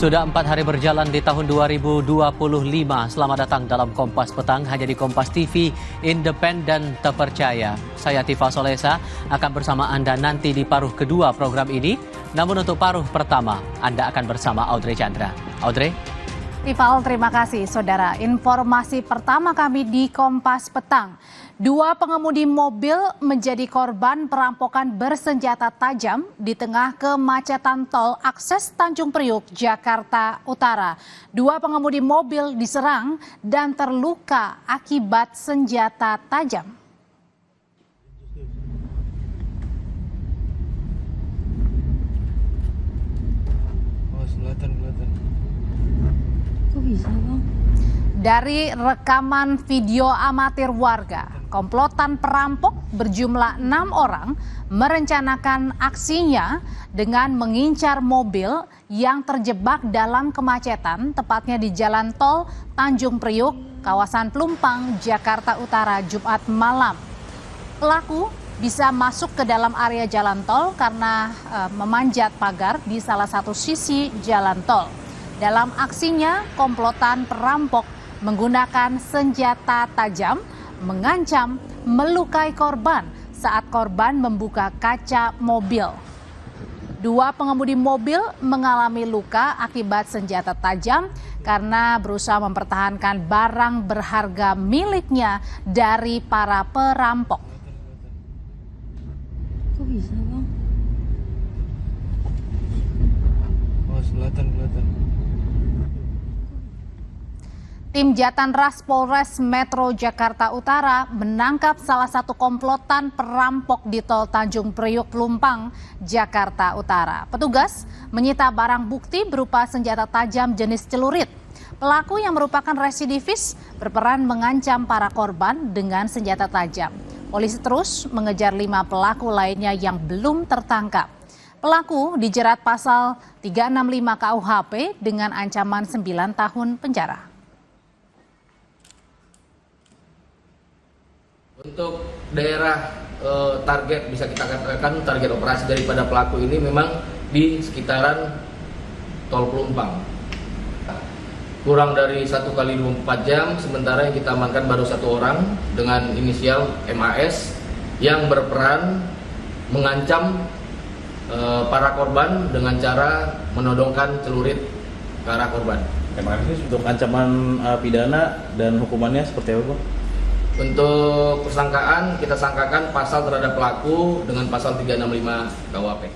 Sudah 4 hari berjalan di tahun 2025. Selamat datang dalam Kompas Petang, hanya di Kompas TV, independen terpercaya. Saya Tifa Solesa akan bersama Anda nanti di paruh kedua program ini. Namun untuk paruh pertama, Anda akan bersama Audrey Chandra. Audrey? Tifal, terima kasih saudara. Informasi pertama kami di Kompas Petang. 2 pengemudi mobil menjadi korban perampokan bersenjata tajam di tengah kemacetan tol akses Tanjung Priuk, Jakarta Utara. 2 pengemudi mobil diserang dan terluka akibat senjata tajam. Kelihatan. Kok bisa, Bang? Dari rekaman video amatir warga, komplotan perampok berjumlah 6 orang merencanakan aksinya dengan mengincar mobil yang terjebak dalam kemacetan, tepatnya di Jalan Tol Tanjung Priuk, kawasan Pelumpang, Jakarta Utara, Jumat malam. Pelaku bisa masuk ke dalam area jalan tol karena memanjat pagar di salah satu sisi jalan tol. Dalam aksinya, komplotan perampok menggunakan senjata tajam, mengancam, melukai korban saat korban membuka kaca mobil. 2 pengemudi mobil mengalami luka akibat senjata tajam karena berusaha mempertahankan barang berharga miliknya dari para perampok. Kok bisa, Bang? Kelihatan. Tim Jatan Ras Polres Metro Jakarta Utara menangkap salah satu komplotan perampok di tol Tanjung Priuk Pelumpang, Jakarta Utara. Petugas menyita barang bukti berupa senjata tajam jenis celurit. Pelaku yang merupakan residivis berperan mengancam para korban dengan senjata tajam. Polisi terus mengejar 5 pelaku lainnya yang belum tertangkap. Pelaku dijerat pasal 365 KUHP dengan ancaman 9 tahun penjara. Untuk daerah target, bisa kita katakan target operasi daripada pelaku ini memang di sekitaran tol Pelumpang. Kurang dari 1 kali 24 jam, sementara yang kita amankan baru 1 orang dengan inisial MAS yang berperan mengancam para korban dengan cara menodongkan celurit ke arah korban. MAS ini untuk ancaman pidana dan hukumannya seperti apa, Bang? Untuk persangkaan, kita sangkakan pasal terhadap pelaku dengan pasal 365 KUHP.